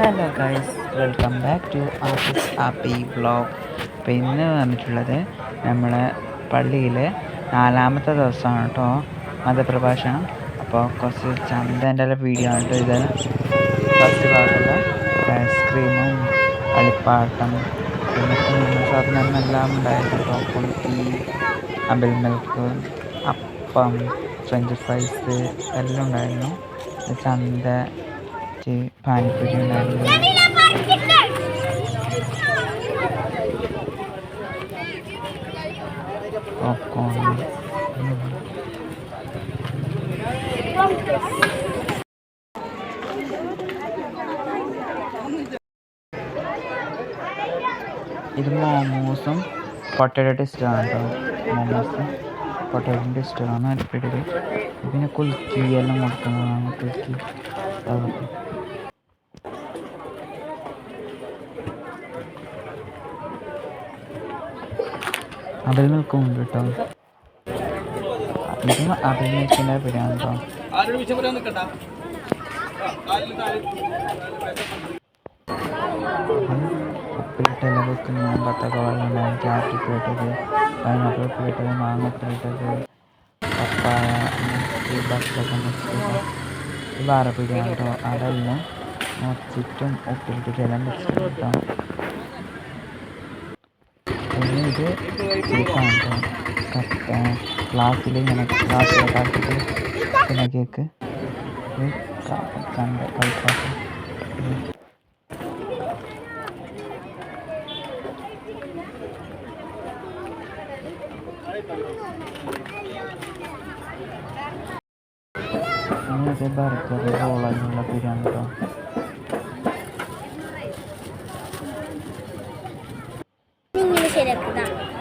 Hello guys, welcome back to artist Appi vlog. അപ്പോൾ ഇന്ന് വന്നിട്ടുള്ളത് നമ്മളെ പള്ളിയിലെ 4ാമത്തെ ദിവസമാണ് കേട്ടോ, മതപ്രഭാഷണം. അപ്പോൾ കുറച്ച് ചന്തേൻ്റെ വീഡിയോ ആണ് കേട്ടോ ഇത്. ഫസ്റ്റ് ഭാഗത്തുള്ള ഐസ്ക്രീമും കളിപ്പാട്ടം പിന്നെ കുഞ്ഞു സാധനങ്ങളെല്ലാം ഉണ്ടായിരുന്നു കേട്ടോ. കുൽക്കി, അബിൽ മിൽക്ക്, അപ്പം, ഫ്രഞ്ച് ഫ്രൈസ് എല്ലാം ഉണ്ടായിരുന്നു. ചന്ത, പാനിപ്പൂരി ഉണ്ടായിരുന്നു. പോപ്കോൺ, ഇത് മോമോസും പൊട്ടറ്റോ ടെസ്റ്റുമാണ് കേട്ടോ. മോമോസും പൊട്ടറ്റോ ടെസ്റ്റുമാണ് അടിപൊളി. പിന്നെ കുൽക്കി എല്ലാം കൊടുക്കുന്നതാണ്. കുൽക്കി അബിൽ മിൽക്കും ഉണ്ട് കേട്ടോ. ഇതും അബിൽ മിൽക്കിൻ്റെ പിടിയാണ് കേട്ടോ. ഉപ്പിലിട്ടെല്ലാം വെക്കുന്ന ബത്തക്ക വെള്ളം ഉണ്ടാകും, ക്യാരറ്റ് ഉപ്പിലിട്ടത്, പൈനാപ്പിൾ ഉപ്പിലിട്ടത്, മാങ്ങ ഉപ്പിലിട്ടത്, പപ്പായ മിക്സ്, ബത്തക്ക മിക്സ്, ഇത് വേറെ പിടിയാണ് കേട്ടോ. അതെല്ലാം മുറിച്ചിട്ടും ഉപ്പിലിട്ടിട്ടെല്ലാം മിക്സ് കേട്ടോ. പിന്നെ ഇത് കേക്കാണ് കേട്ടോ. ഗ്ലാസ്സിലിങ്ങനെ ഗ്ലാസ്സിലാക്കിയിട്ട് പിന്നെ കേക്ക് ചന്ത കളിപ്പാട്ടം. ഇങ്ങനത്തെ ബർഗർ, റോളെല്ലാം ബിരിയാണി കേട്ടോ.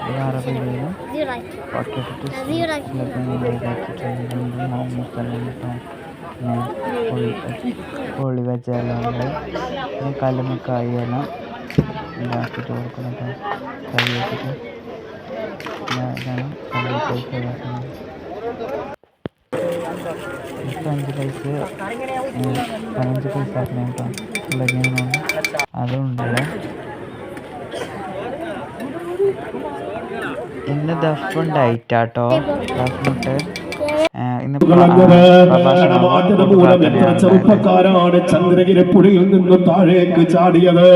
വേറെ ബിരിയാണി പൊട്ടറ്റോ കോഴി വെച്ചെല്ലാം ഉണ്ട്. പിന്നെ കല്ലുമ്മക്കായി എല്ലാം ഉണ്ടാക്കിയിട്ട് കൊടുക്കണം കേട്ടോ. കറി വെച്ചിട്ട് ഇതാണ് ഫ്രഞ്ച് ഫ്രൈസ് 15 പൈസ ആക്കണം കേട്ടോ. അതും ഉണ്ടല്ലോ. ഇന്ന് ദഫുണ്ടായിട്ടാട്ടോ. ദഫിട്ട് ചെറുപ്പക്കാരാണ് ചന്ദ്രഗിരിപ്പുഴയിൽ നിന്ന് താഴേക്ക് ചാടിയത്.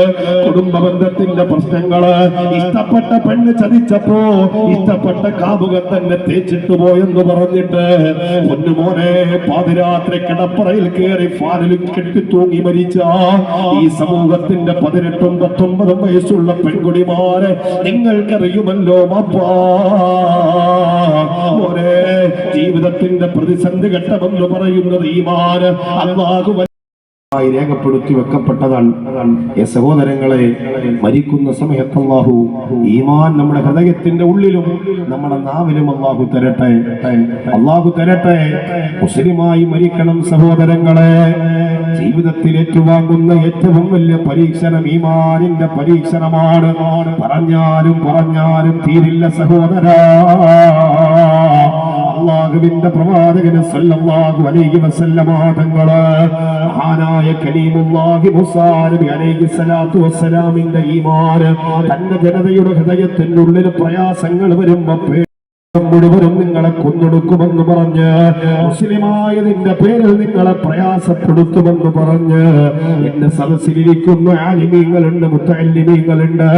കുടുംബ ബന്ധത്തിന്റെ പ്രശ്നങ്ങള്, ഇഷ്ടപ്പെട്ട പെണ്ണ് ചതിച്ചപ്പോ ഇഷ്ടപ്പെട്ട കാമുകൻ തന്നെ തേച്ചിട്ട് പോയെന്ന് പറഞ്ഞിട്ട് പൊന്നുമോനെ പാതിരാത്രി കിടപ്പറയിൽ കയറി ഫാനിലും കെട്ടി തൂങ്ങി മരിച്ച ഈ സമൂഹത്തിന്റെ 18ഉം 19ഉം വയസ്സുള്ള പെൺകുടിമാരെ നിങ്ങൾക്കറിയുമല്ലോ മാപ്പാ. മോനെ, ജീവിതത്തിന്റെ പ്രതിസന്ധി ഘട്ടമെന്ന് പറയുന്നത് ഈമാൻ അല്ലാഹു രേഖപ്പെടുത്തി വെക്കപ്പെട്ടതാണ്. സഹോദരങ്ങളെ, മരിക്കുന്ന സമയത്ത് അല്ലാഹു ഈമാൻ നമ്മുടെ ഹൃദയത്തിന്റെ ഉള്ളിലും നമ്മുടെ നാവിലും അല്ലാഹു തരട്ടെ, അല്ലാഹു തരട്ടെ. മുസ്ലിമായി മരിക്കണം സഹോദരങ്ങളെ. ജീവിതത്തിൽ ഏറ്റുവാങ്ങുന്ന ഏറ്റവും വലിയ പരീക്ഷണം ഈമാനിന്റെ പരീക്ഷണമാണ്. പറഞ്ഞാലും തീരില്ല സഹോദരാ. അല്ലാഹുവിന്റെ പ്രവാചകൻ സല്ലല്ലാഹു അലൈഹി വസല്ലമ തങ്ങള് മഹാനായ കലീമുല്ലാഹി മൂസാ നബി അലൈഹി സ്വലാത്തു വസ്സലാമിന്റെ ഈമാൻ തന്റെ ജനതയുടെ ഹൃദയത്തിന്റെ ഉള്ളിൽ പ്രയാസങ്ങൾ വരുമ്പോ മുഴുവനും നിങ്ങളെ കൊന്നൊടുക്കുമെന്ന് പറഞ്ഞ്, മുസ്ലിമായതിന്റെ പേരിൽ നിങ്ങളെ പ്രയാസപ്പെടുത്തുമെന്ന് പറഞ്ഞ് എന്റെ സദസ്സിലിരിക്കുന്ന ആലിമീങ്ങളുണ്ട്, മുത്തഅല്ലിമീങ്ങളുണ്ട്.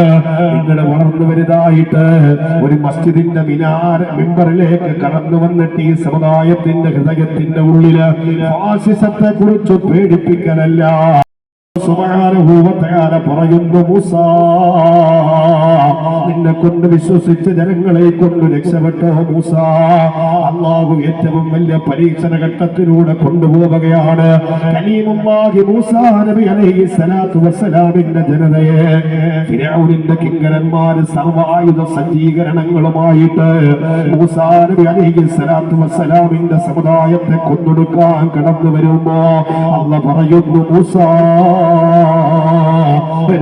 നിങ്ങൾ വളർന്നു വലുതായിട്ട് ഒരു മസ്ജിദിന്റെ മിമ്പറിലേക്ക് കടന്നു വന്നിട്ട് ഈ സമുദായത്തിന്റെ ഹൃദയത്തിന്റെ ഉള്ളില് ഫാസിസത്തെ കുറിച്ച് പേടിപ്പിക്കലല്ല. സുബ്ഹാനഹു വ തആല പറയുന്നു, മൂസാ നിന്നെ കൊണ്ട് വിശ്വസിച്ച ജനങ്ങളെ കൊണ്ട് രക്ഷപ്പെട്ടോ മൂസാ. അല്ലാഹു ഏറ്റവും വലിയ പരീക്ഷണ ഘട്ടത്തിലൂടെ കൊണ്ടുപോവുകയാണ്. കലീമുല്ലാഹി മൂസാ നബി അലൈഹി സ്വലാത്തു വസ്സലാമിന്റെ ജനതയെ ഫിർഔനിന്റെ കിങ്കരന്മാർ സർവായുധ സജ്ജീകരണങ്ങളുമായിട്ട് മൂസാ നബി അലൈഹി സ്വലാത്തു വസ്സലാമിന്റെ സമുദായത്തെ കൊന്നൊടുക്കാൻ കടന്നു വരുമ്പോ അല്ലാഹു പറയുന്നു, മൂസാ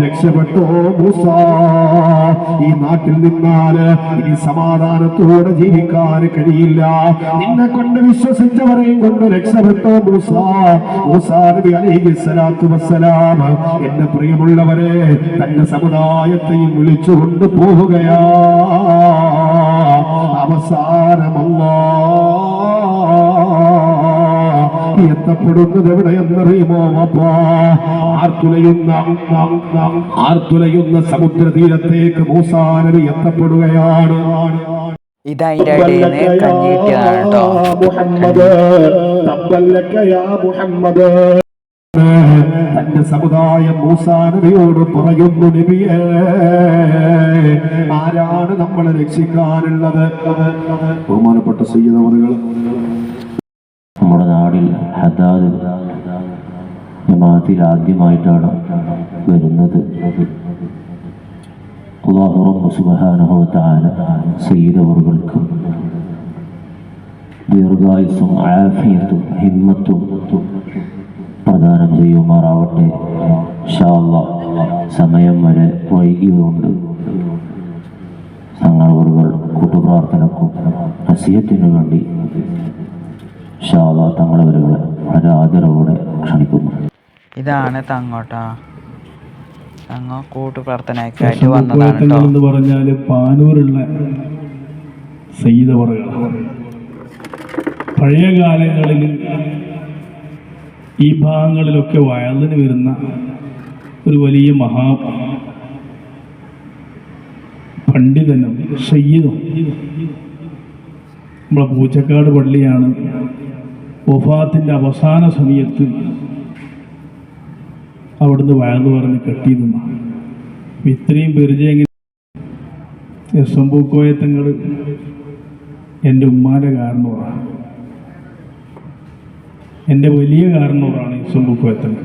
രക്ഷപ്പെട്ടോ മൂസ. ഈ നാട്ടിൽ നിന്നാല് ഇനി സമാധാനത്തോടെ ജീവിക്കാൻ കഴിയില്ല. നിന്നെ കൊണ്ട് വിശ്വസിച്ചവരെയും കൊണ്ട് രക്ഷപ്പെട്ടോ മൂസ. മൂസാ നബി അലൈഹിസ്സലാത്തു വസ്സലാം എന്റെ പ്രിയമുള്ളവരെ തന്റെ സമുദായത്തെയും വിളിച്ചുകൊണ്ട് പോവുകയാ. അവസാനമല്ലാ എത്തപ്പെടുന്നത് എവിടെയെന്നറിയുമോ? ആർത്തുലയുന്ന സമുദ്രതീരത്തേക്ക് മൂസാ നബി എത്തപ്പെടുകയാണ്. ഇതതിൻ്റെ മുഹമ്മദ് തന്റെ സമുദായം മൂസാ നബിയോട് പറയുന്നു, നബിയേ, ആരാണ് നമ്മളെ രക്ഷിക്കാനുള്ളത്? ബഹുമാനപ്പെട്ട സയ്യിദ് അവറുകൾ നമ്മുടെ നാടിൽ ഹദാദ് ജമാഅത്തിൽ ആദ്യമായിട്ടാണ് വരുന്നത്. അല്ലാഹു റബ്ബ് സുബ്ഹാനഹു വ തആല സയ്യിദ് അവറുകൾക്ക് ദീർഘായുസ്സും ആഫിയത്തും ഹിമ്മത്തും പ്രദാനം ചെയ്യുമാറാവട്ടെ. ഇൻഷാ അല്ലാഹ് സമയം വരെ വൈകിയതുകൊണ്ട് സംഘാടകർ കൂട്ടുപ്രാർത്ഥനക്കും നസിഹത്തിനു വേണ്ടി ഇൻഷാ അല്ലാഹ് തങ്ങളവരെ വളരെ ആദരവോടെ ക്ഷണിക്കുന്നു. ഇതാണ് തങ്ങോട്ടാ. തങ്ങ കൂട്ടുപ്രാർത്ഥനയ്ക്കായിട്ട് വന്നതാണ് എന്ന് പറഞ്ഞാൽ പാനൂരുള്ള സയ്യിദ് അവറുകളാണ്. പഴയ കാലങ്ങളിൽ ഈ ഭാഗങ്ങളിലൊക്കെ വയലിന് വരുന്ന ഒരു വലിയ പണ്ഡിതനും സയ്യിദും നമ്മളെ പൂച്ചക്കാട് പള്ളിയാണ് വഫാത്തിൻ്റെ അവസാന സമയത്ത് അവിടുന്ന് വയല് പറഞ്ഞ് കെട്ടിയതെന്നാണ്. ഇത്രയും പരിചയം എസ് എം പൂക്കോയത്തങ്ങൾ എൻ്റെ ഉമ്മാൻ്റെ കാരണവറാണ്, എൻ്റെ വലിയ കാരണവറാണ് എസ് എം പൂക്കോയത്തങ്ങൾ.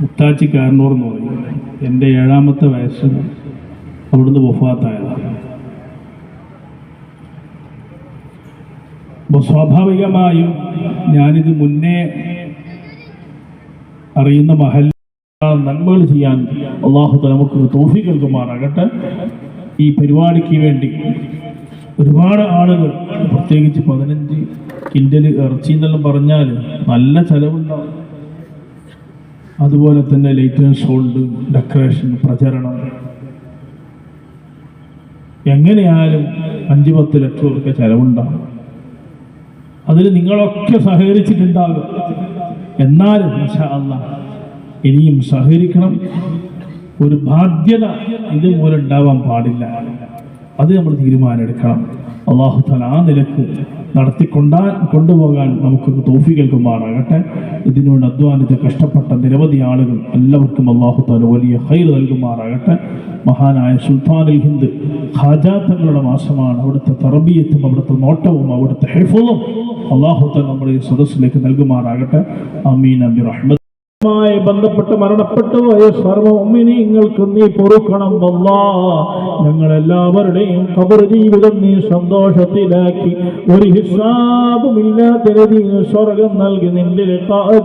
മുത്താച്ചി കാരണവർ എന്ന് പറയും. എൻ്റെ 7ാമത്തെ വയസ്സിൽ അവിടുന്ന് വഫാത്തായതാണ്. അപ്പോൾ സ്വാഭാവികമായും ഞാനിത് മുന്നേ അറിയുന്ന നന്മകൾ ചെയ്യാൻ അല്ലാഹു തആല നമുക്ക് തൗഫീഖ് നൽകുമാറാകട്ടെ. ഈ പരിപാടിക്ക് വേണ്ടി ഒരുപാട് ആളുകൾ, പ്രത്യേകിച്ച് 15 കിൻഡൽ ഇറച്ചി എന്നെല്ലാം പറഞ്ഞാൽ നല്ല ചെലവുണ്ടാവും. അതുപോലെ തന്നെ ലൈറ്റ് ആൻഡ് സൗണ്ട്, ഡെക്കറേഷൻ, പ്രചരണം, എങ്ങനെയായാലും 5-10 ലക്ഷം രൂപ ചെലവുണ്ടാകും. അതിൽ നിങ്ങളൊക്കെ സഹകരിച്ചിട്ടുണ്ടാകും. എന്നാലും ഇൻഷാ അല്ലാഹ് ഇനിയും സഹകരിക്കണം. ഒരു ബാധ്യത ഇതുപോലെ ഉണ്ടാവാൻ പാടില്ല. അത് നമ്മൾ തീരുമാനമെടുക്കണം. അല്ലാഹു തആല ആ നിലക്ക് കൊണ്ടുപോകാൻ നമുക്ക് തൗഫീഖ് നൽകുമാറാകട്ടെ. ഇതിനോട് അധ്വാനിച്ച് കഷ്ടപ്പെട്ട നിരവധി ആളുകൾ എല്ലാവർക്കും അല്ലാഹു തആല വലിയ ഖൈർ നൽകുമാറാകട്ടെ. മഹാനായ സുൽത്താനുൽ ഹിന്ദ് ഖാജ തങ്ങളുടെ മാസമാണ്. അവിടുത്തെ തർബിയത്തും അവിടുത്തെ നോട്ടവും അവിടുത്തെ ഹിഫ്ളും അല്ലാഹു തആല നമ്മുടെ ഈ സദസ്സിലേക്ക് നൽകുമാറാകട്ടെ. ആമീൻ ബിറഹ്മത്ത്. ബന്ധപ്പെട്ട് മരണപ്പെട്ടു പോയ സർവ്വ മുഅ്മിനീങ്ങൾക്ക് നീ പൊറുക്കണം അല്ലാഹ്. ഞങ്ങളെല്ലാവരുടെയും ഖബർ ജീവിതം നീ സന്തോഷത്തിലാക്കി ഒരു ഹിസാബുമില്ലാത്ത രീതിയിൽ സ്വർഗം നൽകി നിന്റെ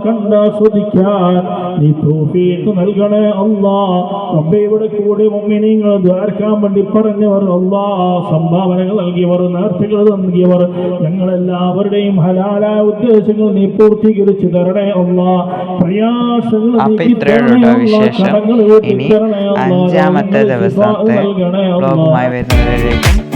കണ്ടാസ്വദിക്കാൻ നീ തൗഫീഖ് നൽകണേ അല്ലാഹ്. റബ്ബേ, ഇവിടെ കൂടി മുഅ്മിനീങ്ങൾ ദ്വാരക്കാൻ വേണ്ടി പറഞ്ഞവർ, അല്ലാഹ് സംഭാവനകൾ നൽകിയവർ, നേർച്ചകൾ നൽകിയവർ, ഞങ്ങളെല്ലാവരുടെയും ഹലാലായ ഉദ്ദേശങ്ങൾ നീ പൂർത്തീകരിച്ചു തരണേ അല്ലാഹ്. അപ്പൊ ഇത്രയുള്ള വിശേഷം. ഇനി 5ാമത്തെ ദിവസത്തെ വ്ലോഗുമായി വരുന്നവരേക്കും